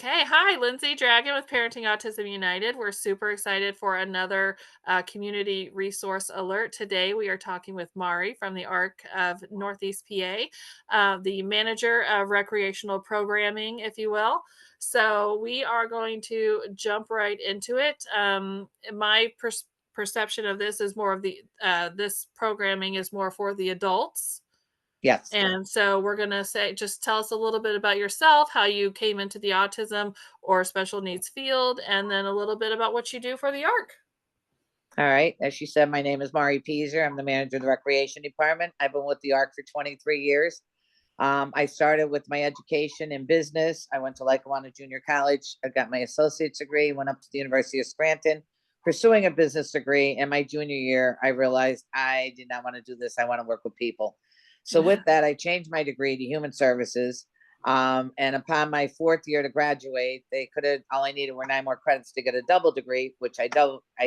Okay, hi, Lindsay Dragon with Parenting Autism United. We're super excited for another community resource alert. Today, we are talking with Mari from the ARC of Northeast PA, the manager of recreational programming, if you will. So, we are going to jump right into it. Perception of this is more of this programming is more for the adults. Yes. And so we're gonna say, just tell us a little bit about yourself, how you came into the autism or special needs field, and then a little bit about what you do for the ARC. All right. As she said, my name is Mari Peaser. I'm the manager of the recreation department. I've been with the ARC for 23 years. I started with my education in business. I went to Lackawanna Junior College. I got my associate's degree, went up to the University of Scranton, pursuing a business degree. In my junior year, I realized I did not want to do this. I want to work with people. So with that, I changed my degree to human services. And upon my fourth year to graduate, they could have all I needed were 9 more credits to get a double degree, which I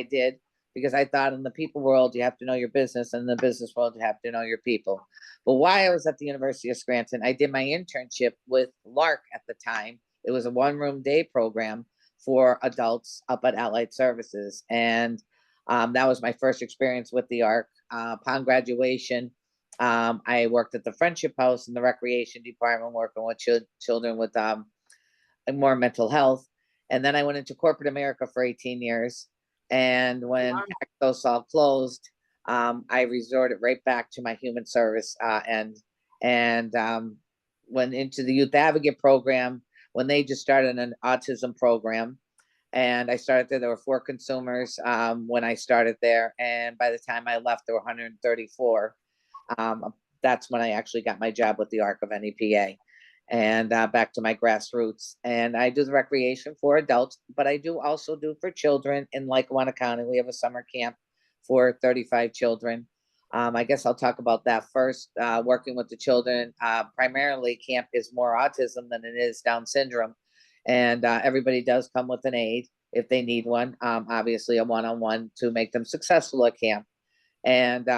did because I thought in the people world you have to know your business, and in the business world you have to know your people. But while I was at the University of Scranton, I did my internship with LARC at the time. It was a one-room day program for adults up at Allied Services, and that was my first experience with the ARC. Upon graduation, I worked at the Friendship House in the recreation department, working with children with more mental health. And then I went into corporate America for 18 years. And when Wow. Paxos all closed, I resorted right back to my human service and went into the youth advocate program when they just started an autism program. And I started there. There were 4 consumers when I started there. And by the time I left, there were 134. That's when I actually got my job with the ARC of NEPA and back to my grassroots. And I do the recreation for adults, but I do also do for children in Lackawanna County. We have a summer camp for 35 children. I guess I'll talk about that first. Working with the children, primarily camp is more autism than it is Down syndrome. And everybody does come with an aid if they need one, obviously a one-on-one to make them successful at camp. And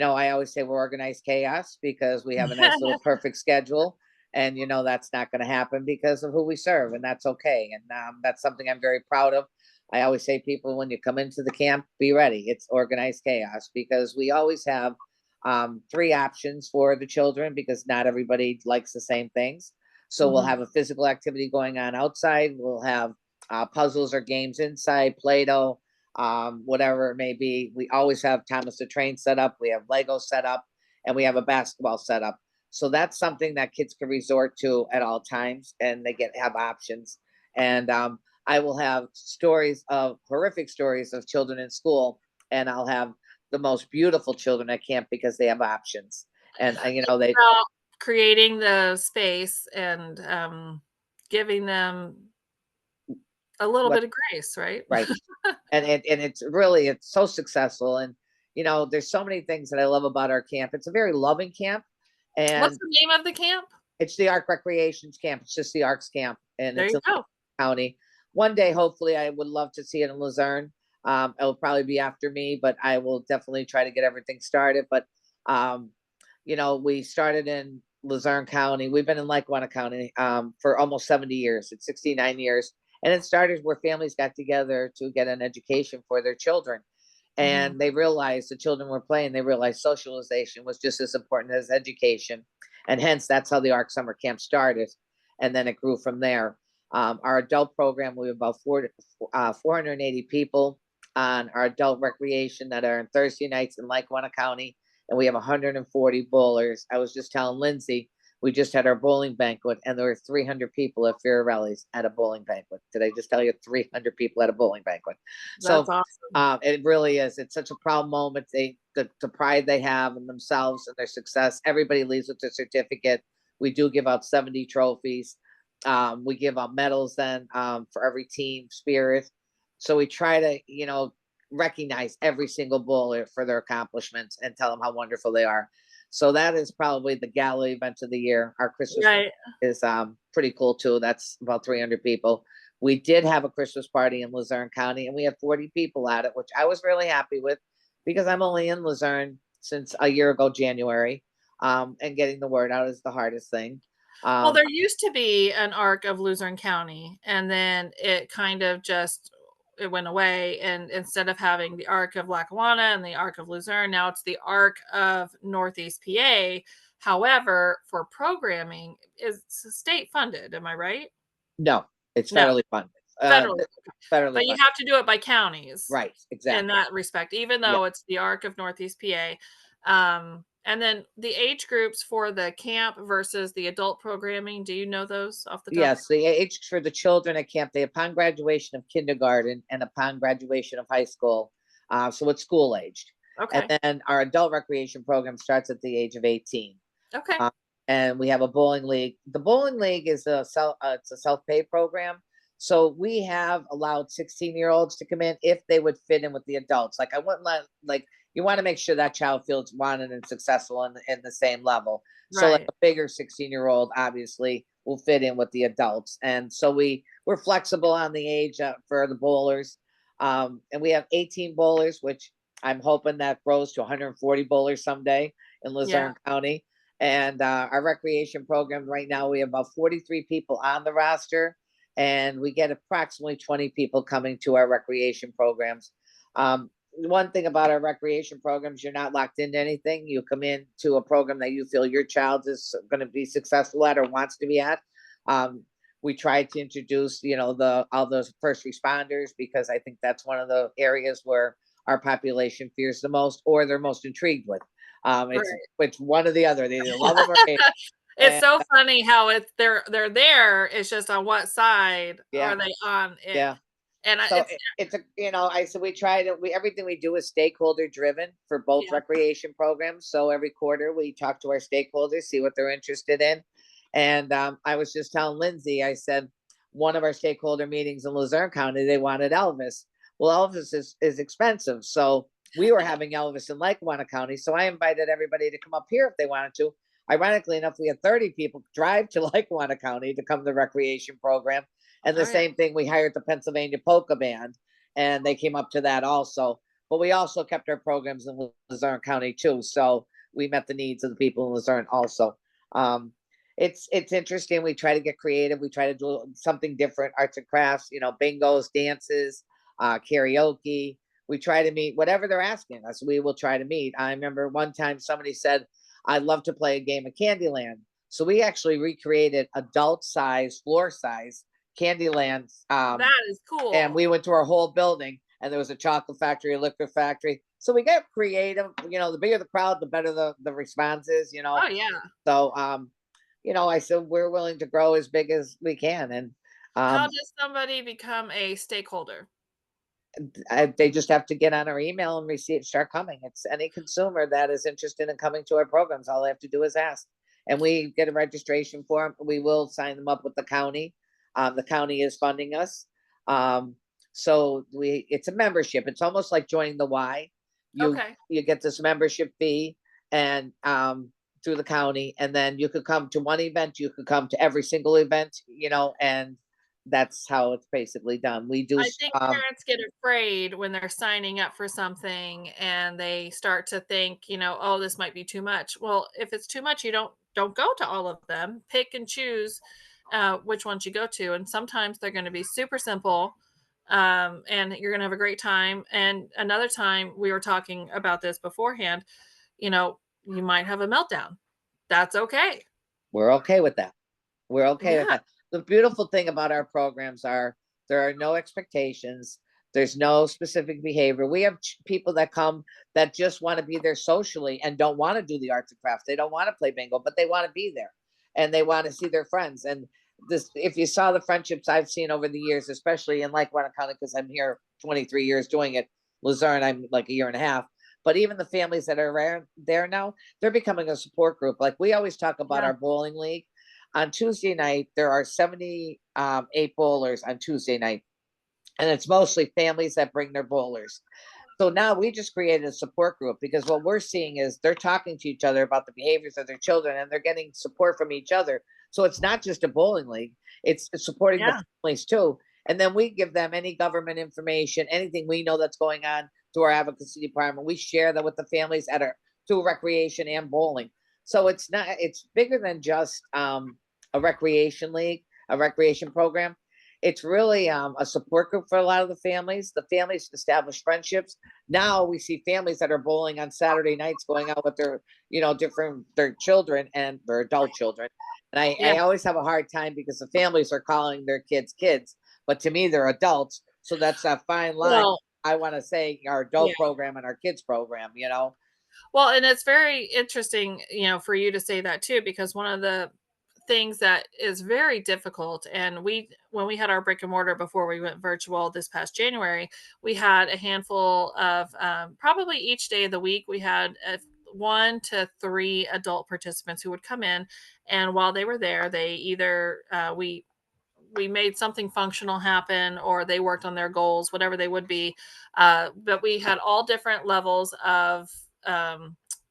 I always say we're organized chaos because we have a nice little perfect schedule. And that's not going to happen because of who we serve, and that's okay. And that's something I'm very proud of. I always say, people, when you come into the camp, be ready. It's organized chaos because we always have 3 options for the children because not everybody likes the same things. So we'll Mhm. have a physical activity going on outside. We'll have puzzles or games inside, Play-Doh, whatever it may be. We always have Thomas the Train set up. We have Lego set up, and we have a basketball set up. So that's something that kids can resort to at all times, and they have options. And I will have horrific stories of children in school, and I'll have the most beautiful children at camp because they have options. And they About creating the space and giving them a little what bit of grace, right? right. And it's so successful. And there's so many things that I love about our camp. It's a very loving camp, What's and the name of the camp? it's the ARC Recreations Camp. It's just the ARC's camp, and There it's you in go. County. One day, hopefully, I would love to see it in Luzerne. It'll probably be after me, but I will definitely try to get everything started. But um, we started in Luzerne County. We've been in Lackawanna County for almost 70 years. It's 69 years. And it started where families got together to get an education for their children. Mhm. And they realized the children were playing, they realized socialization was just as important as education. And hence, that's how the ARC Summer Camp started. And then it grew from there. Our adult program, we have about 480 people on our adult recreation that are on Thursday nights in Lackawanna County, and we have 140 bowlers. I was just telling Lindsay, we just had our bowling banquet, and there were 300 people at Fiorelli's at a bowling banquet. Did I just tell you 300 people at a bowling banquet? That's So awesome. it really is. It's such a proud moment. The pride they have in themselves and their success. Everybody leaves with a certificate. We do give out 70 trophies. We give out medals then for every team spirit. So we try to, recognize every single bowler for their accomplishments and tell them how wonderful they are. So that is probably the gala event of the year. Our Christmas Right. is pretty cool too. That's about 300 people. We did have a Christmas party in Luzerne County, and we had 40 people at it, which I was really happy with because I'm only in Luzerne since a year ago, January, and getting the word out is the hardest thing. Well, Um, there used to be an arc of Luzerne County, and then it kind of just it went away. And instead of having the arc of Lackawanna and the arc of Luzerne, now it's the arc of Northeast PA. However, for programming, it's state funded. Am I right? no, it's No, federally funded. federally, Federally but you funded. have to do it by counties Right, in exactly. that respect, even Yeah. though it's the arc of Northeast PA. And then the age groups for the camp versus the adult programming, do you know those off the top? Yes, the age for the children at camp, they upon graduation of kindergarten and upon graduation of high school. So it's school aged. And Okay. then our adult recreation program starts at the age of 18. Okay. Uh, and we have a bowling league. The bowling league is it's a self-pay program. So we have allowed 16-year-olds to come in if they would fit in with the adults. Like I wouldn't let like you want to make sure that child feels wanted and successful in the same level. So like Right. a bigger 16-year-old obviously will fit in with the adults. And so we're flexible on the age for the bowlers. And we have 18 bowlers, which I'm hoping that grows to 140 bowlers someday in Yeah. Luzerne County. And our recreation program right now, we have about 43 people on the roster, and we get approximately 20 people coming to our recreation programs. One thing about our recreation programs, you're not locked into anything. You come into a program that you feel your child is going to be successful at or wants to be at. Um, we try to introduce, the all those first responders because I think that's one of the areas where our population fears the most or they're most intrigued with. It's Right. which one or the other. They either love them or hate. It's And so funny how it's they're there. It's just on what side yeah, are they on it? yeah. And So it's it's a I said we try to we everything we do is stakeholder driven for both yeah. recreation programs. So every quarter we talk to our stakeholders, see what they're interested in. And I was just telling Lindsay, I said one of our stakeholder meetings in Luzerne County, they wanted Elvis. Well, Elvis is expensive, so we were having Elvis in Lackawanna County. So I invited everybody to come up here if they wanted to. Ironically enough, we had 30 people drive to Lackawanna County to come to the recreation program. And the Oh yeah. same thing, we hired the Pennsylvania Polka Band, and they came up to that also. But we also kept our programs in Luzerne County too, so we met the needs of the people in Luzerne also. Um, it's interesting. We try to get creative. We try to do something different, arts and crafts, bingos, dances, karaoke. We try to meet whatever they're asking us. We will try to meet. I remember one time somebody said, "I'd love to play a game of Candyland." So we actually recreated adult size, floor size Candyland, That is and cool. we went to our whole building, and there was a chocolate factory, a liquor factory. So we get creative. The bigger the crowd, the better the response is. Oh yeah. So I said we're willing to grow as big as we can, and How um, does somebody become a stakeholder? they just have to get on our email and start coming. It's any consumer that is interested in coming to our programs. All they have to do is ask, and we get a registration form. We will sign them up with the county. The county is funding us, so it's a membership. It's almost like joining the Y. You Okay. you get this membership fee, and through the county, and then you could come to one event. You could come to every single event. And that's how it's basically done. We do I think parents get afraid when they're signing up for something and they start to think, "Oh, this might be too much." Well, if it's too much, you don't go to all of them. Pick and choose which ones you go to, and sometimes they're going to be super simple, and you're going to have a great time. And another time, we were talking about this beforehand. You might have a meltdown. That's okay. We're okay with that. We're okay with Yeah, that. The beautiful thing about our programs are there are no expectations. There's no specific behavior. We have people that come that just want to be there socially and don't want to do the arts and crafts. They don't want to play bingo, but they want to be there and they want to see their friends. And this, if you saw the friendships I've seen over the years, especially in Lackawanna County, because I'm here 23 years doing it. Luzerne, I'm like a year and a half. But even the families that are around there now, they're becoming a support group. Like we always talk about yeah, our bowling league on Tuesday night, there are 78 bowlers on Tuesday night, and it's mostly families that bring their bowlers. So now we just created a support group because what we're seeing is they're talking to each other about the behaviors of their children and they're getting support from each other. So it's not just a bowling league, it's supporting the yeah. families too. And then we give them any government information, anything we know that's going on through our advocacy department. We share that with the families through recreation and bowling. So it's not, it's bigger than just a recreation league, a recreation program. It's really a support group for a lot of the families. The families establish friendships. Now we see families that are bowling on Saturday nights, going out with their, different their children and their adult children. And Yeah. I always have a hard time because the families are calling their kids, but to me they're adults. So that's a fine line. Well, I want to say our yeah. adult program and our kids program. Well, and it's very interesting, for you to say that too, because one of the things that is very difficult, and when we had our brick and mortar before we went virtual this past January, we had a handful of, probably each day of the week, we had 1 to 3 adult participants who would come in, and while they were there, they either we made something functional happen, or they worked on their goals, whatever they would be. But we had all different levels of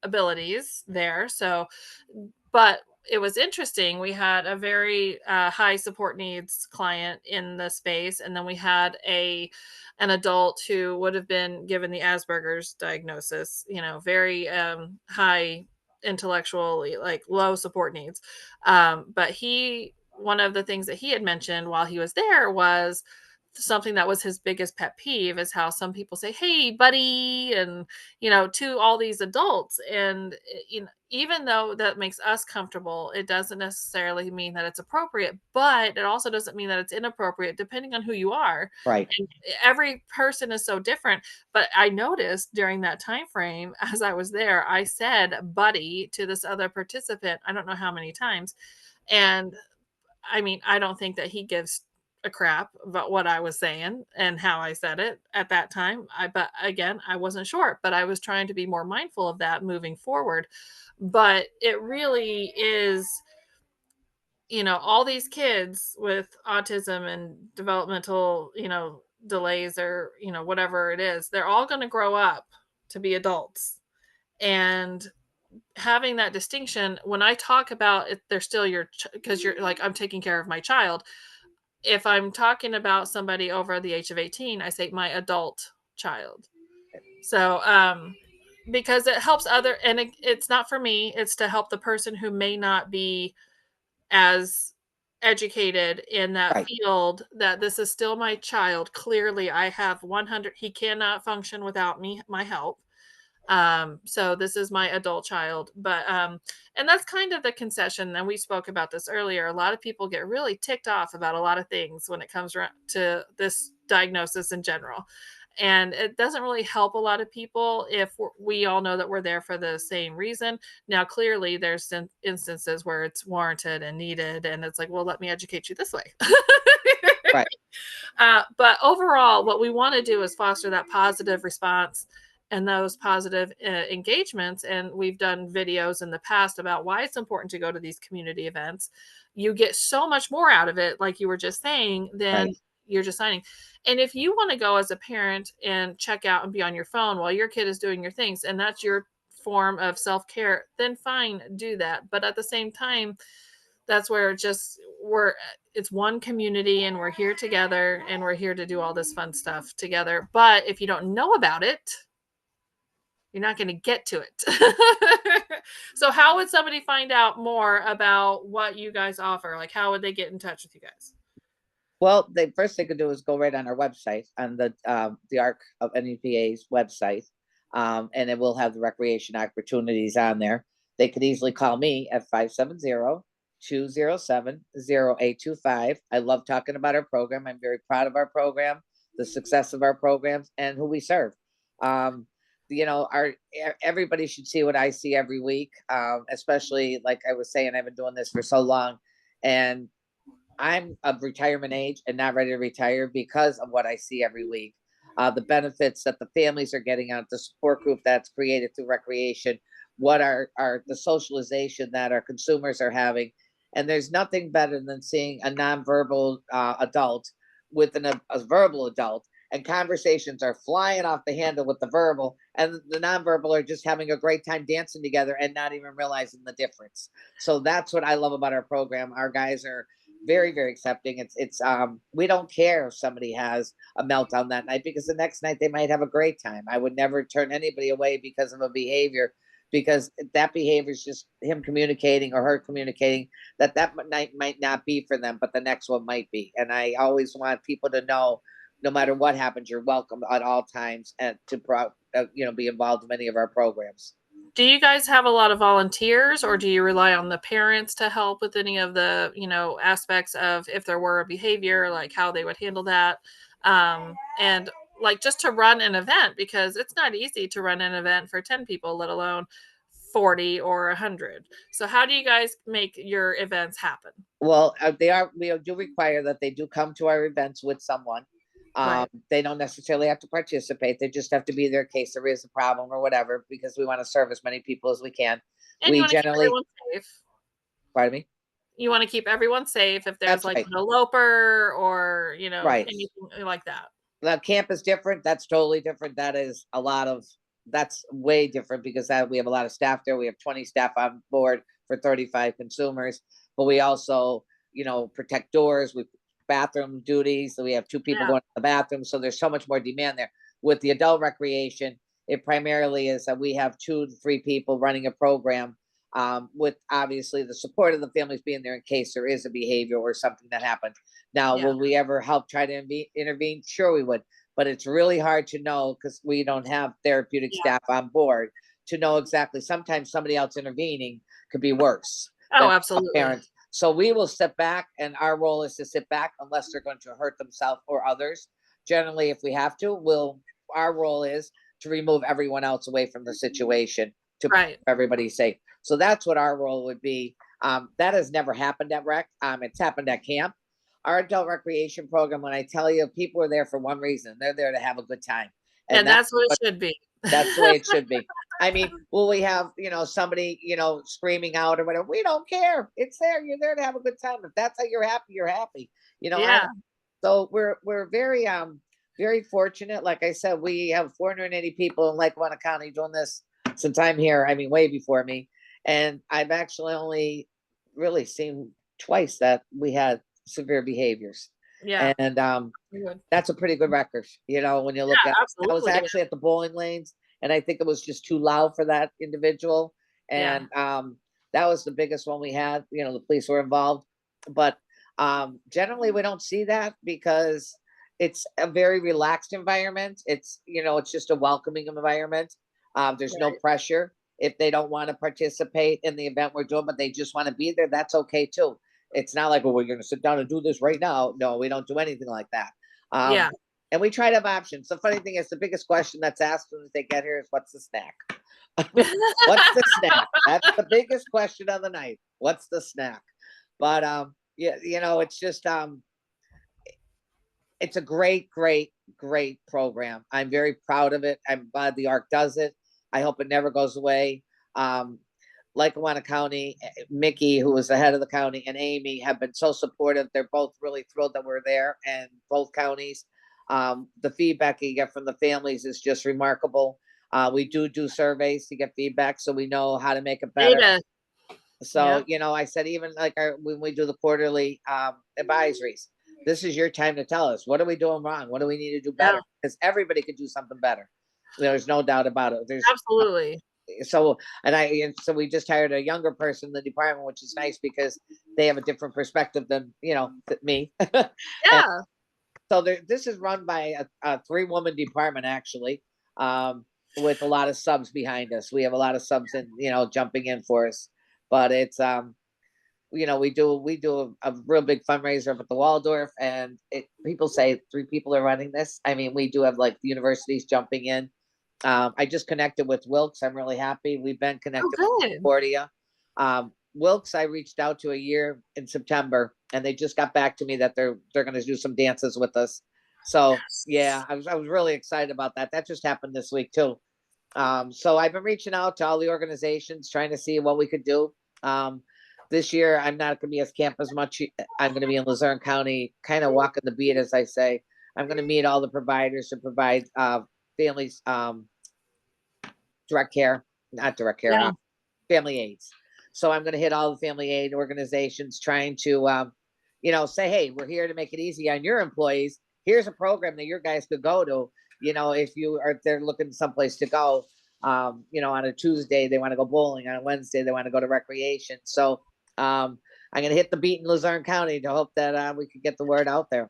abilities there. So, but it was interesting. We had a very high support needs client in the space, and then we had an adult who would have been given the Asperger's diagnosis. Very high intellectually, like low support needs. But he one of the things that he had mentioned while he was there was something that was his biggest pet peeve is how some people say, "Hey, buddy," and to all these adults. And even though that makes us comfortable, it doesn't necessarily mean that it's appropriate, but it also doesn't mean that it's inappropriate depending on who you are. Right, And every person is so different. But I noticed during that time frame, as I was there, I said buddy to this other participant, I don't know how many times. And I mean, I don't think that he gives a crap about what I was saying and how I said it at that time. But again, I wasn't sure, but I was trying to be more mindful of that moving forward. But it really is, all these kids with autism and developmental, delays, or, whatever it is, they're all going to grow up to be adults. And having that distinction, when I talk about it, they're still your, because you're like, I'm taking care of my child. If I'm talking about somebody over the age of 18, I say my adult child. So, because it helps other, and it's not for me, it's to help the person who may not be as educated in that right, field, that this is still my child. Clearly, I have 100, he cannot function without me, my help. So this is my adult child. But and that's kind of the concession, and we spoke about this earlier. A lot of people get really ticked off about a lot of things when it comes around to this diagnosis in general, and it doesn't really help a lot of people if we all know that we're there for the same reason. Now clearly there's instances where it's warranted and needed, and it's like, well, let me educate you this way. right, But overall, what we want to do is foster that positive response and those positive engagements. And we've done videos in the past about why it's important to go to these community events. You get so much more out of it, like you were just saying, than right. you're just signing. And if you want to go as a parent and check out and be on your phone while your kid is doing your things, and that's your form of self care, then fine, do that. But at the same time, that's where it's one community, and we're here together, and we're here to do all this fun stuff together. But if you don't know about it, you're not going to get to it. So how would somebody find out more about what you guys offer? Like, how would they get in touch with you guys? Well, the first they could do is go right on our website, on the ARC of NEPA's website, and it will have the recreation opportunities on there. They could easily call me at 570-207-0825. I love talking about our program. I'm very proud of our program, the success of our programs, and who we serve. Our everybody should see what I see every week, especially like I was saying, I've been doing this for so long, and I'm of retirement age and not ready to retire because of what I see every week. The benefits that the families are getting out, the support group that's created through recreation, what are the socialization that our consumers are having. And there's nothing better than seeing a nonverbal adult with a verbal adult, and conversations are flying off the handle with the verbal, and the nonverbal are just having a great time dancing together and not even realizing the difference. So that's what I love about our program. Our guys are very, very accepting. It's we don't care if somebody has a meltdown that night, because the next night they might have a great time. I would never turn anybody away because of a behavior, because that behavior is just him communicating or her communicating that might not be for them, but the next one might be. And I always want people to know, no matter what happens, you're welcome at all times and to be involved in many of our programs. Do you guys have a lot of volunteers, or do you rely on the parents to help with any of the, aspects of if there were a behavior, like how they would handle that? And like just to run an event, because it's not easy to run an event for 10 people, let alone 40 or 100. So how do you guys make your events happen? Well, we do require that they do come to our events with someone. Right. They don't necessarily have to participate. They just have to be there in case there is a problem or whatever, because we want to serve as many people as we can. And you We want to keep generally, everyone safe. pardon me? You want to keep everyone safe if there's That's like right. an eloper or, Right. anything like that. Now, camp is different. That's totally different. That's way different because we have a lot of staff there. We have 20 staff on board for 35 consumers, but we also, protect doors. We bathroom duties. So we have two people Yeah. going to the bathroom. So there's so much more demand there. With the adult recreation, it primarily is that we have 2 to 3 people running a program, with obviously the support of the families being there in case there is a behavior or something that happens. Now, Yeah. will we ever help try to intervene? Sure, we would. But it's really hard to know because we don't have therapeutic Yeah. staff on board to know exactly. Sometimes somebody else intervening could be worse Oh, than a absolutely. parent. So we will sit back, and our role is to sit back unless they're going to hurt themselves or others. Generally, if we have to, our role is to remove everyone else away from the situation to keep Right. everybody safe. So that's what our role would be. That has never happened at rec. It's happened at camp. Our adult recreation program, when I tell you, people are there for one reason. They're there to have a good time. And And that's what it should be. that's the way it should be. I mean, will we have, somebody, screaming out or whatever? We don't care. It's there. You're there to have a good time. If that's how you're happy, you're happy. I Yeah. don't. So we're very fortunate. Like I said, we have 480 people in Lackawanna County doing this since I'm here. I mean, way before me. And I've actually only really seen twice that we had severe behaviors. Yeah. And You would. that's a pretty good record, when you look at Yeah, I was absolutely. actually at the bowling lanes, and I think it was just too loud for that individual, Yeah. and, that was the biggest one we had, the police were involved, but, generally, we don't see that because it's a very relaxed environment. It's just a welcoming environment. There's no Right. pressure. If they don't wanna participate in the event we're doing, but they just wanna be there, that's okay too. It's not like, "Well, we're gonna sit down and do this right now." No, we don't do anything like that. Yeah. And we try to have options. The funny thing is the biggest question that's asked when they get here is, "What's the snack?" What's the snack? That's the biggest question of the night. What's the snack? But, yeah, it's just, it's a great, great, great program. I'm very proud of it. I'm glad the ARC does it. I hope it never goes away. Um, Lackawanna County, Mickey, who was the head of the county, and Amy have been so supportive. They're both really thrilled that we're there, and both counties. The feedback you get from the families is just remarkable. We do surveys to get feedback, so we know how to make it better. Data. So, Yep. I said, even like when we do the quarterly advisories, this is your time to tell us, what are we doing wrong? What do we need to do Yeah. better? Because everybody could do something better. There's no doubt about it. Absolutely. So we just hired a younger person in the department, which is nice because they have a different perspective than, me. And Yeah. so this is run by a 3-woman department, actually, with a lot of subs behind us. We have a lot of subs in, jumping in for us. But it's we do a real big fundraiser up at the Waldorf, and people say 3 people are running this. I mean, we do have like the universities jumping in. I just connected with Wilkes. I'm really happy. We've been Oh, connected with good. Concordia. Wilkes, I reached out to a year in September, and they just got back to me that they're going to do some dances with us. So yeah, I was really excited about that. That just happened this week too. So I've been reaching out to all the organizations, trying to see what we could do. Um, this year, I'm not going to be at camp as much. I'm going to be in Luzerne County, kind of walking the beat, as I say. I'm going to meet all the providers to provide families direct care, not direct care, Yeah. family aids. So I'm going to hit all the family aid organizations, trying to, say, hey, we're here to make it easy on your employees. Here's a program that your guys could go to, if they're looking someplace to go. on a Tuesday they want to go bowling, on a Wednesday they want to go to recreation. So I'm going to hit the beat in Luzerne County to hope that we can get the word out there.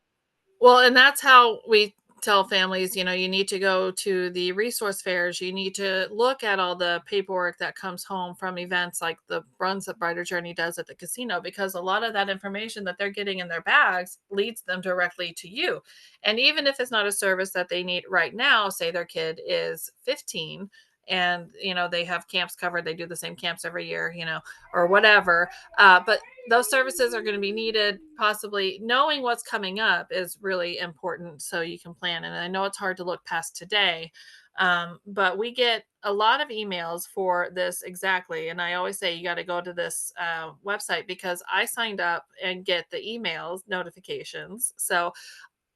Well, and that's how we tell families, you need to go to the resource fairs. You need to look at all the paperwork that comes home from events like the runs that Brighter Journey does at the casino, because a lot of that information that they're getting in their bags leads them directly to you. And even if it's not a service that they need right now, say their kid is 15 and they have camps covered, they do the same camps every year, or whatever. But those services are going to be needed. Possibly knowing what's coming up is really important so you can plan. And I know it's hard to look past today, but we get a lot of emails for this exactly. And I always say you got to go to this website, because I signed up and get the emails notifications. So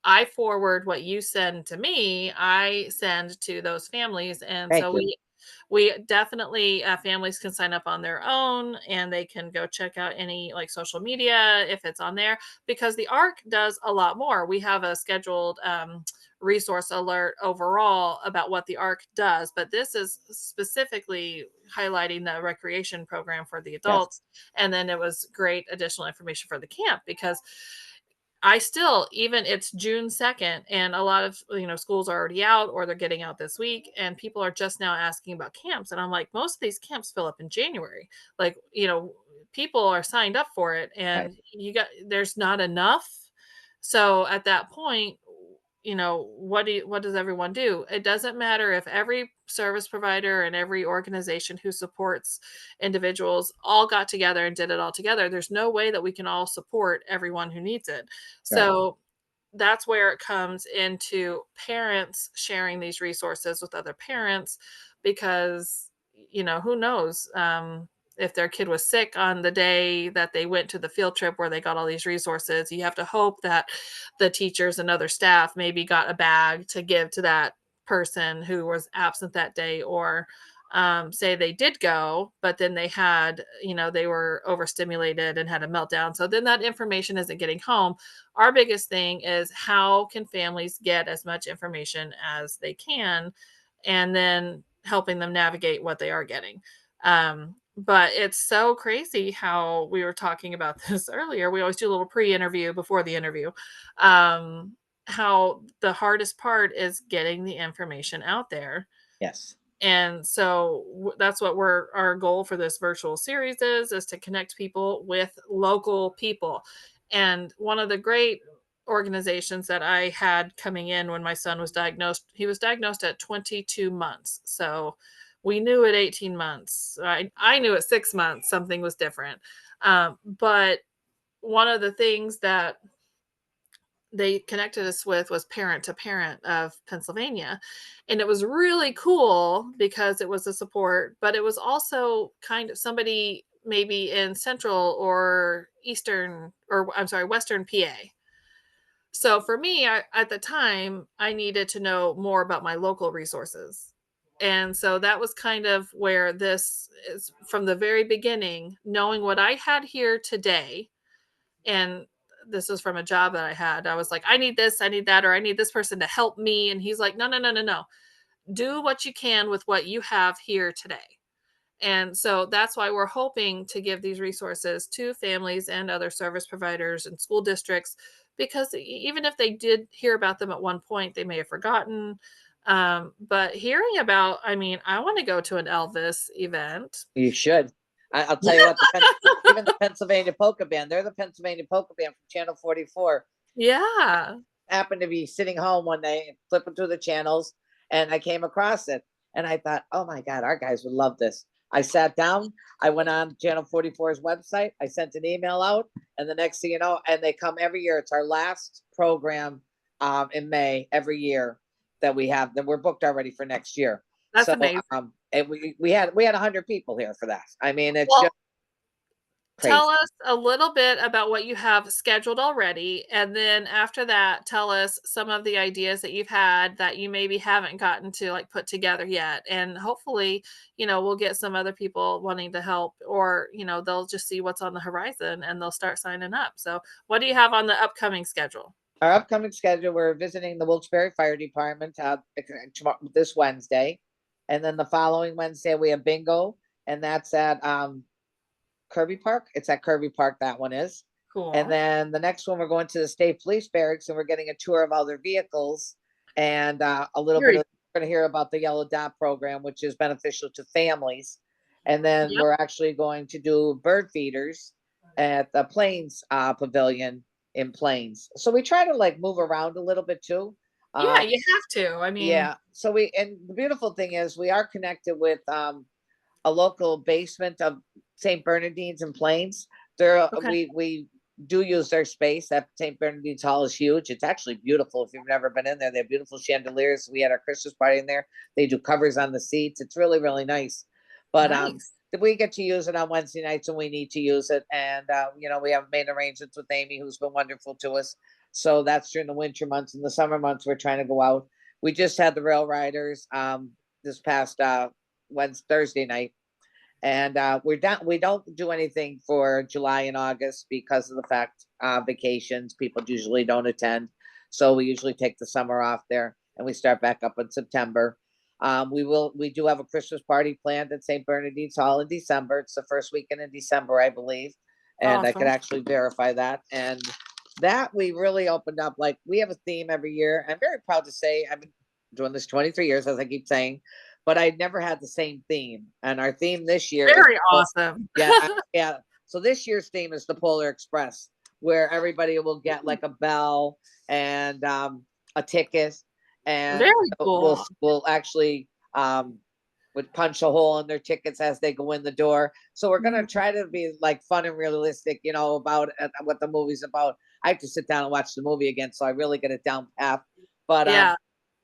I forward what you send to me, I send to those families. And Thank so you. we definitely, families can sign up on their own, and they can go check out any like social media if it's on there, because the ARC does a lot more. We have a scheduled resource alert overall about what the ARC does, but this is specifically highlighting the recreation program for the Yes. adults. And then it was great additional information for the camp, because I still, even it's June 2nd and a lot of, schools are already out or they're getting out this week, and people are just now asking about camps. And I'm like, most of these camps fill up in January. Like, people are signed up for it, Right. and there's not enough. So at that point, what does everyone do? It doesn't matter if every service provider and every organization who supports individuals all got together and did it all together. There's no way that we can all support everyone who needs it. Right. So that's where it comes into parents sharing these resources with other parents, because who knows, if their kid was sick on the day that they went to the field trip where they got all these resources. You have to hope that the teachers and other staff maybe got a bag to give to that person who was absent that day, or say they did go, but then they were overstimulated and had a meltdown. So then that information isn't getting home. Our biggest thing is, how can families get as much information as they can, and then helping them navigate what they are getting. But it's so crazy how we were talking about this earlier. We always do a little pre-interview before the interview. How the hardest part is getting the information out there. Yes. And so that's what our goal for this virtual series is to connect people with local people. And one of the great organizations that I had coming in when my son was diagnosed, he was diagnosed at 22 months. So we knew at 18 months, I knew at 6 months something was different. But one of the things that they connected us with was Parent to Parent of Pennsylvania. And it was really cool because it was a support, but it was also kind of somebody maybe in central or eastern, or I'm sorry, western PA. So for me, at the time, I needed to know more about my local resources. And so that was kind of where this is from the very beginning, knowing what I had here today. And this was from a job that I had. I was like, I need this, I need that, or I need this person to help me. And he's like, no, no, no, no, no. Do what you can with what you have here today. And so that's why we're hoping to give these resources to families and other service providers and school districts, because even if they did hear about them at one point, they may have forgotten. But hearing about, I mean, I want to go to an Elvis event. You should. I'll tell you what, even the Pennsylvania Polka Band, they're the Pennsylvania Polka Band from Channel 44. Yeah. Happened to be sitting home one day, flipping through the channels, and I came across it. And I thought, oh my God, our guys would love this. I sat down, I went on Channel 44's website, I sent an email out, and the next thing you know, and they come every year. It's our last program in May every year that we have. That we're booked already for next year. That's So amazing. and we had 100 people here for that. I mean, it's Well, just crazy. tell us a little bit about what you have scheduled already, and then after that, tell us some of the ideas that you've had that you maybe haven't gotten to, like, put together yet, and hopefully, we'll get some other people wanting to help, or, they'll just see what's on the horizon and they'll start signing up. So, what do you have on the upcoming schedule? Our upcoming schedule, we're visiting the Wilkes-Barre Fire Department this Wednesday. And then the following Wednesday we have bingo, and that's at Kirby Park. It's at Kirby Park, that one is. And Cool. then the next one, we're going to the state police barracks and we're getting a tour of all their vehicles and a little bit Very of, we're going to hear about the Yellow Dot program, which is beneficial to families. And then Yep. we're actually going to do bird feeders at the Plains Pavilion in Plains. So we try to like move around a little bit too. Yeah, Um, you have to. I mean, yeah. So and the beautiful thing is we are connected with a local basement of St. Bernardine's in Plains. There, okay. we do use their space. That St. Bernardine's Hall is huge. It's actually beautiful. If you've never been in there, they have beautiful chandeliers. We had our Christmas party in there. They do covers on the seats. It's really really nice. But Nice. we get to use it on Wednesday nights when we need to use it, and we have made arrangements with Amy, who's been wonderful to us. So that's during the winter months. In the summer months, we're trying to go out. We just had the rail riders this past Wednesday Thursday night, and we're done. We don't do anything for July and August because of the fact vacations. People usually don't attend, so we usually take the summer off there, and we start back up in September. We do have a Christmas party planned at St. Bernardine's Hall in December. It's the first weekend in December, I believe, and I could Awesome. actually verify that. And that we really opened up. Like we have a theme every year. I'm very proud to say I've been doing this 23 years, as I keep saying, but I never had the same theme. And our theme this year is, Very awesome. yeah, yeah. So this year's theme is the Polar Express, where everybody will get like a bell and a ticket, and Very cool. we'll actually would punch a hole in their tickets as they go in the door. So we're gonna Mhm. try to be like fun and realistic, about what the movie's about. I have to sit down and watch the movie again, so I really get it down pat. But Yeah.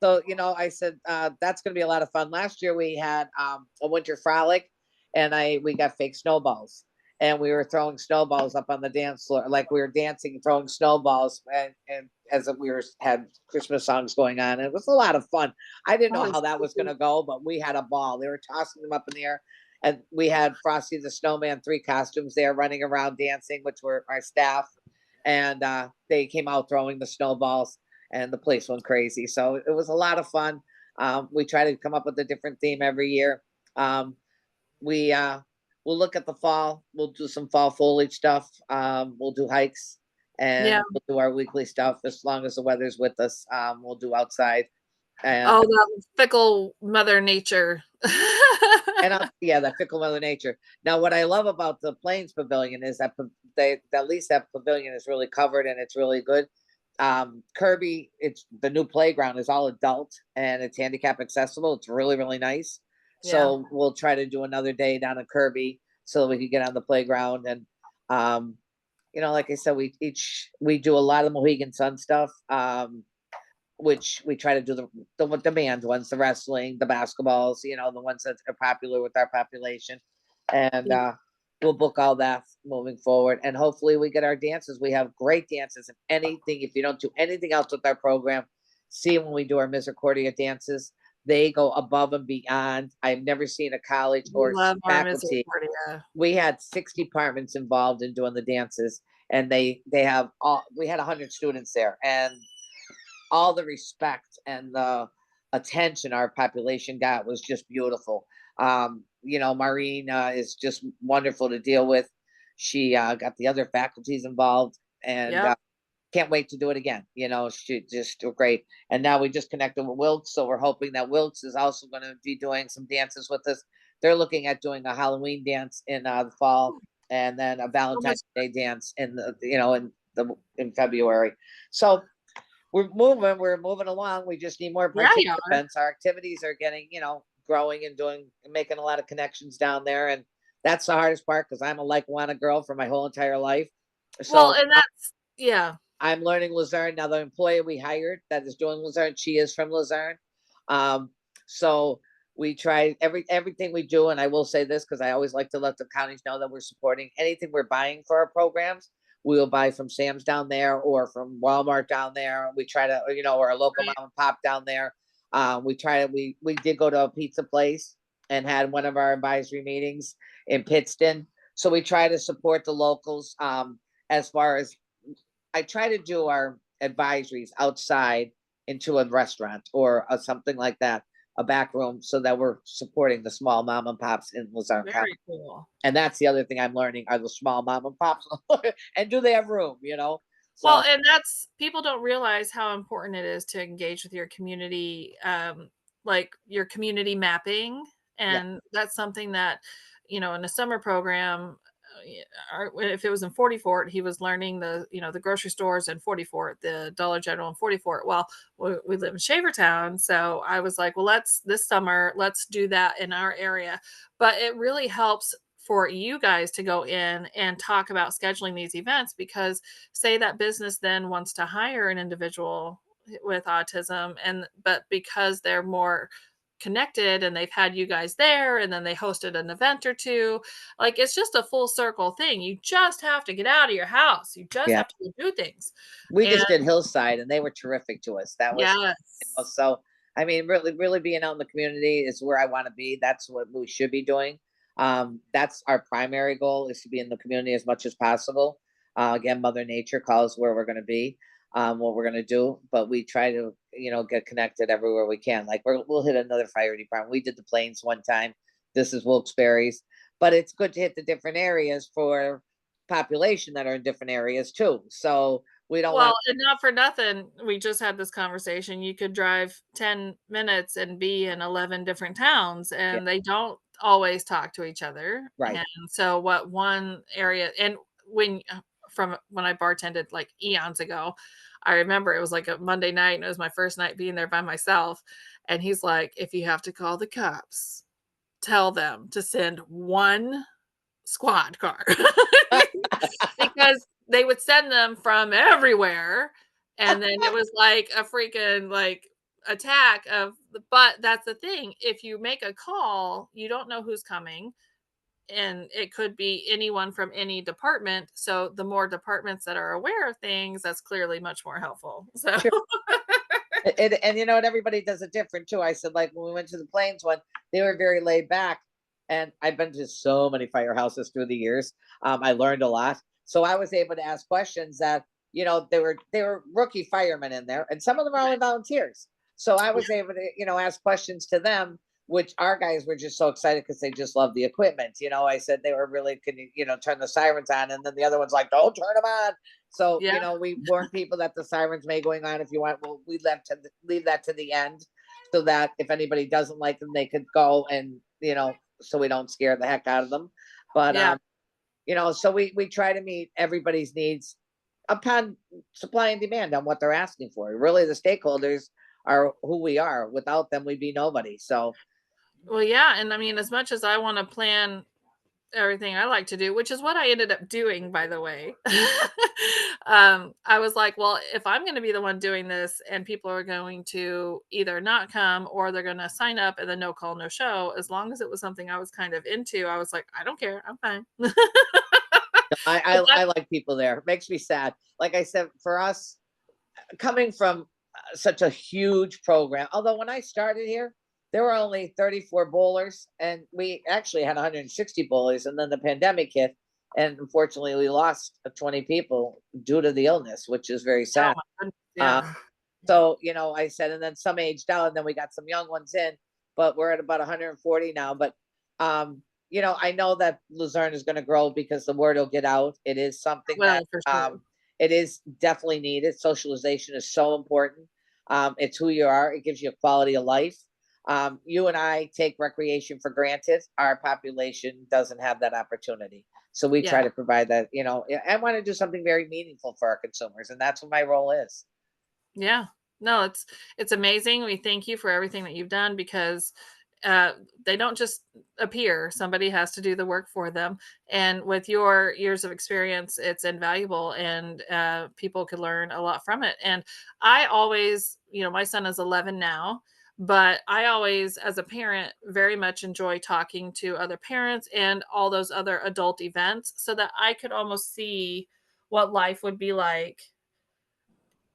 so I said that's gonna be a lot of fun. Last year we had a winter frolic, and we got fake snowballs, and we were throwing snowballs up on the dance floor, like we were dancing and throwing snowballs, and as we were had Christmas songs going on. It was a lot of fun. I didn't know That how is that so was cool. gonna go, but we had a ball. They were tossing them up in the air, and we had Frosty the Snowman 3 costumes there running around dancing, which were our staff, and they came out throwing the snowballs, and the place went crazy. So it was a lot of fun. We try to come up with a different theme every year. Um, we we'll look at the fall. We'll do some fall foliage stuff. We'll do hikes, Yeah. and we'll do our weekly stuff as long as the weather's with us. We'll do outside, and Oh, the fickle mother nature. yeah, that fickle mother nature. Now, what I love about the Plains Pavilion is that they at least that pavilion is really covered and it's really good. Kirby, it's the new playground is all adult and it's handicap accessible. It's really really nice. Yeah. So we'll try to do another day down at Kirby so that we can get on the playground and like I said, we do a lot of Mohegan Sun stuff. Which we try to do the demand ones, the wrestling, the basketballs, the ones that are popular with our population. And Yeah. we'll book all that moving forward. And hopefully we get our dances. We have great dances and anything. If you don't do anything else with our program, see when we do our Misericordia dances, they go above and beyond. I've never seen a college We or love our faculty. misericordia. We had 6 departments involved in doing the dances, and they have all. We had 100 students there, and all the respect and the attention our population got was just beautiful. Maureen is just wonderful to deal with. She got the other faculties involved, and Yep. can't wait to do it again. She just great. And now we just connected with Wilkes, so we're hoping that Wilkes is also going to be doing some dances with us. They're looking at doing a Halloween dance in the fall, and then a So Valentine's much. Day dance in in February. So we're moving along. We just need more Yeah, you are. participants. Our activities are getting, growing and making a lot of connections down there. And that's the hardest part because I'm a Lackawanna girl for my whole entire life. Well, So and that's yeah. I'm learning Luzerne. Now, the employee we hired that is doing Luzerne, she is from Luzerne. Um, so we try everything we do. And I will say this because I always like to let the counties know that we're supporting anything we're buying for our programs. We will buy from Sam's down there or from Walmart down there. We try to, or a local mom Right. and pop down there. We did go to a pizza place and had one of our advisory meetings in Pittston. So we try to support the locals as far as I try to do our advisories outside into a restaurant or something like that. a back room so that we're supporting the small mom and pops in Luzerne County. Very cool. And that's the other thing I'm learning are the small mom and pops, and do they have room? Well, So and that's people don't realize how important it is to engage with your community, like your community mapping, yeah, and that's something that, in a summer program, if it was in 44th, he was learning the grocery stores in 44th, the Dollar General in 44th. Well, we live in Shavertown, so I was like, well, let's this summer, let's do that in our area. But it really helps for you guys to go in and talk about scheduling these events because say that business then wants to hire an individual with autism but because they're more connected and they've had you guys there and then they hosted an event or two, like it's just a full circle thing. You just have to get out of your house, you just yeah. have to go do things. We And just did Hillside, and they were terrific to us. That was, yes. so. I mean, really, really being out in the community is where I want to be. That's what we should be doing. That's our primary goal is to be in the community as much as possible. Again, Mother Nature calls where we're going to be, what we're going to do, but we try to, get connected everywhere we can. Like we'll hit another fire department. We did the plains one time. This is Wilkes-Barre's, but it's good to hit the different areas for population that are in different areas too. So we don't Well, want. and not for nothing, we just had this conversation. You could drive 10 minutes and be in 11 different towns, Yeah, and they don't always talk to each other. right. And so, what one area, and from when I bartended like eons ago, I remember it was like a Monday night, and it was my first night being there by myself. And he's like, if you have to call the cops, tell them to send one squad car. Because they would send them from everywhere, and then it was like a freaking, like, attack but that's the thing, if you make a call, you don't know who's coming, and it could be anyone from any department, so the more departments that are aware of things, that's clearly much more helpful, so Sure. And you know what? Everybody does it different too. I said, like when we went to the plains one, they were very laid back. And I've been to so many firehouses through the years. I learned a lot. So I was able to ask questions that, they were rookie firemen in there, and some of them are only volunteers. So I yeah, was able to, ask questions to them, which our guys were just so excited because they just love the equipment. I said they were really, can you, turn the sirens on? And then the other one's like, don't turn them on. So, yeah, we warn people that the sirens may going on. If you want, we leave that to the end, so that if anybody doesn't like them, they could go and, so we don't scare the heck out of them. But yeah. so we try to meet everybody's needs upon supply and demand on what they're asking for. Really, the stakeholders are who we are. Without them, we'd be nobody. So Well, yeah, and I mean, as much as I wanna plan everything I like to do, which is what I ended up doing, by the way. I was like, well, if I'm going to be the one doing this and people are going to either not come or they're going to sign up and then no call, no show, as long as it was something I was kind of into, I was like, I don't care. I'm fine. I, But I I like people there. It makes me sad. Like I said, for us, coming from such a huge program. Although when I started here, there were only 34 bowlers, and we actually had 160 bowlers, and then the pandemic hit, and unfortunately, we lost 20 people due to the illness, which is very oh sad. my goodness, Uh, yeah. so I said, and then some aged out, and then we got some young ones in, but we're at about 140 now. But I know that Luzerne is going to grow because the word will get out. It is something that Well, for sure. it is definitely needed. Socialization is so important. It's who you are. It gives you a quality of life. You and I take recreation for granted. Our population doesn't have that opportunity. So we Yeah. try to provide that, I want to do something very meaningful for our consumers. And that's what my role is. Yeah. No, it's amazing. We thank you for everything that you've done because they don't just appear. Somebody has to do the work for them. And with your years of experience, it's invaluable, and people could learn a lot from it. And I always, my son is 11 now, but I always, as a parent, very much enjoy talking to other parents and all those other adult events so that I could almost see what life would be like,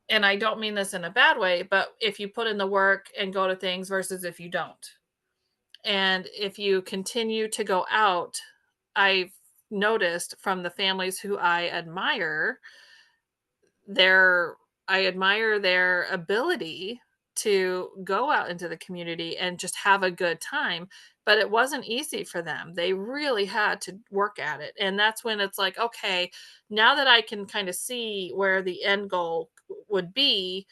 and I don't mean this in a bad way, but if you put in the work and go to things versus if you don't. And if you continue to go out, I've noticed from the families who I admire, their I admire their ability to go out into the community and just have a good time, but it wasn't easy for them. They really had to work at it. And that's when it's like, okay, now that I can kind of see where the end goal would be,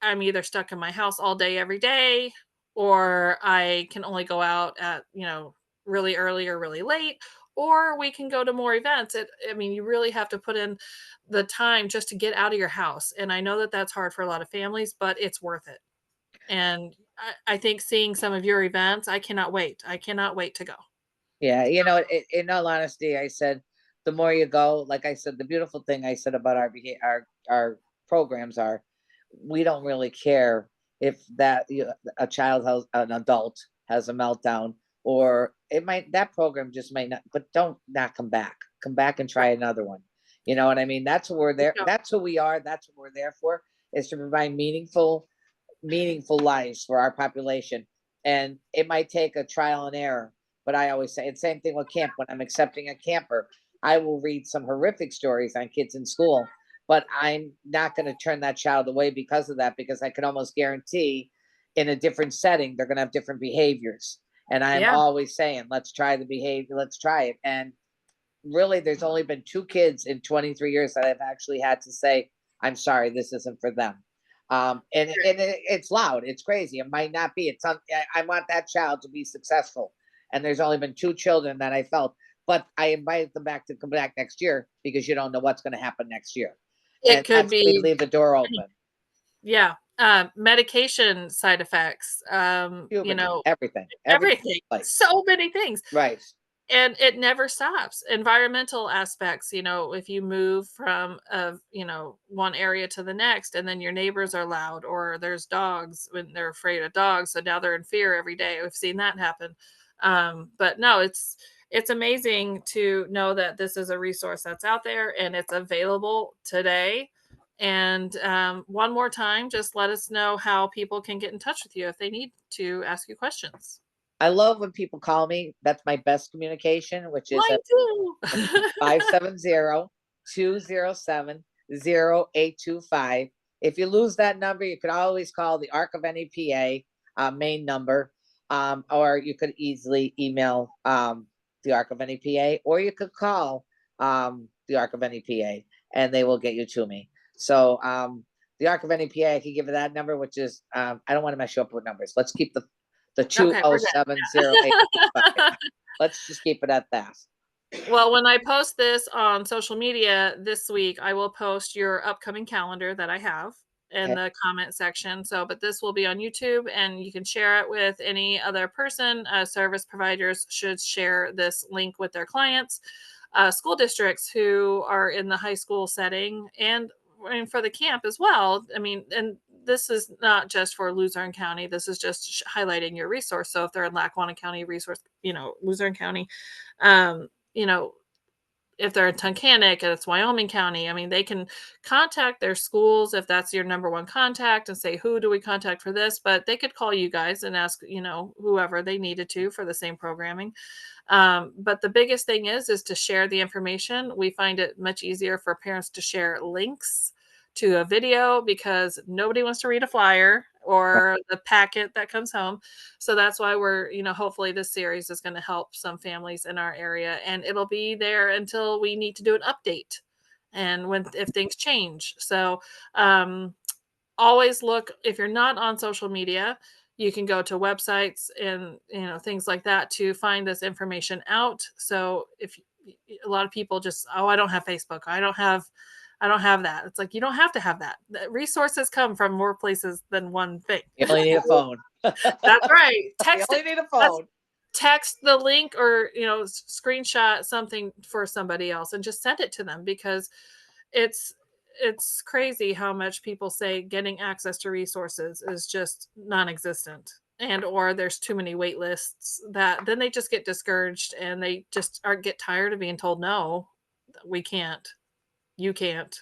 I'm either stuck in my house all day, every day, or I can only go out at, really early or really late, or we can go to more events. I mean, you really have to put in the time just to get out of your house. And I know that that's hard for a lot of families, but it's worth it. And I think seeing some of your events, I cannot wait. I cannot wait to go. Yeah, in all honesty, I said the more you go, like I said, the beautiful thing I said about our programs are, we don't really care if a child has an adult has a meltdown, or it might that program just might not, but don't not come back. Come back and try Right. another one. You know what I mean? That's what we're there. Yeah. That's who we are. That's what we're there for, is to provide meaningful lives for our population. And it might take a trial and error, but I always say it's same thing with camp. When I'm accepting a camper, I will read some horrific stories on kids in school, but I'm not going to turn that child away because of that, because I can almost guarantee in a different setting, they're going to have different behaviors. And I'm Yeah. always saying, let's try the behavior, let's try it. And really, there's only been two kids in 23 years that I've actually had to say, I'm sorry, this isn't for them. It's loud, it's crazy. It might not be. I want that child to be successful. And there's only been two children that I felt, but I invited them back to come back next year, because you don't know what's going to happen next year. It And could that's, we be leave the door open. yeah. Medication side effects, Puberty, everything. everything, Like, so many things. right. And it never stops. Environmental aspects, if you move from one area to the next, and then your neighbors are loud, or there's dogs when they're afraid of dogs, so now they're in fear every day. We've seen that happen. But no, it's amazing to know that this is a resource that's out there and it's available today. And one more time, just let us know how people can get in touch with you if they need to ask you questions. I love when people call me. That's my best communication, which is Mine too. 570-207-0825. If you lose that number, you could always call the Arc of NEPA main number, or you could easily email the Arc of NEPA, or you could call the Arc of NEPA, and they will get you to me. So the Arc of NEPA, I can give you that number, which is I don't want to mess you up with numbers. Let's keep the Okay, we're good. 20708. Let's just keep it at that. Well, when I post this on social media this week, I will post your upcoming calendar that I have in Okay. the comment section. So, but this will be on YouTube, and you can share it with any other person. Service providers should share this link with their clients, school districts who are in the high school setting, and for the camp as well. I mean, and this is not just for Luzerne County. This is just highlighting your resource. So if they're in Lackawanna County resource, Luzerne County, um, you know, if they're in Tunkhannock and it's Wyoming County, I mean, they can contact their schools if that's your number one contact and say, who do we contact for this? But they could call you guys and ask, whoever they needed to for the same programming. But the biggest thing is to share the information. We find it much easier for parents to share links to a video because nobody wants to read a flyer or the packet that comes home. So that's why hopefully this series is going to help some families in our area, and it'll be there until we need to do an update and if things change. So um, always look, if you're not on social media, you can go to websites and things like that to find this information out. So if a lot of people just, oh, I don't have Facebook, I don't have that. It's like, you don't have to have that. The resources come from more places than one thing. You only need a phone. That's right. You Text it. only need a That's phone. text the link, or screenshot something for somebody else and just send it to them, because it's it's crazy how much people say getting access to resources is just non-existent, and or there's too many wait lists, that then they just get discouraged and they just are get tired of being told no, we can't, you can't.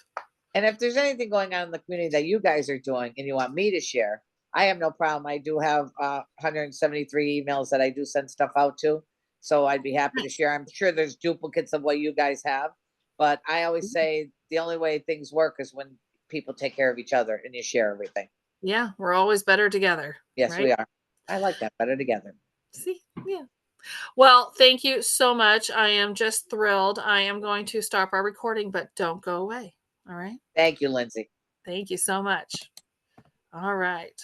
And if there's anything going on in the community that you guys are doing and you want me to share, I have no problem. I do have 173 emails that I do send stuff out to. So I'd be happy to share. I'm sure there's duplicates of what you guys have. But I always say the only way things work is when people take care of each other and you share everything. Yeah, we're always better together, Yes, right? we are. I like that, better together. See? Yeah. Well, thank you so much. I am just thrilled. I am going to stop our recording, but don't go away. All right? Thank you, Lindsay. Thank you so much. All right.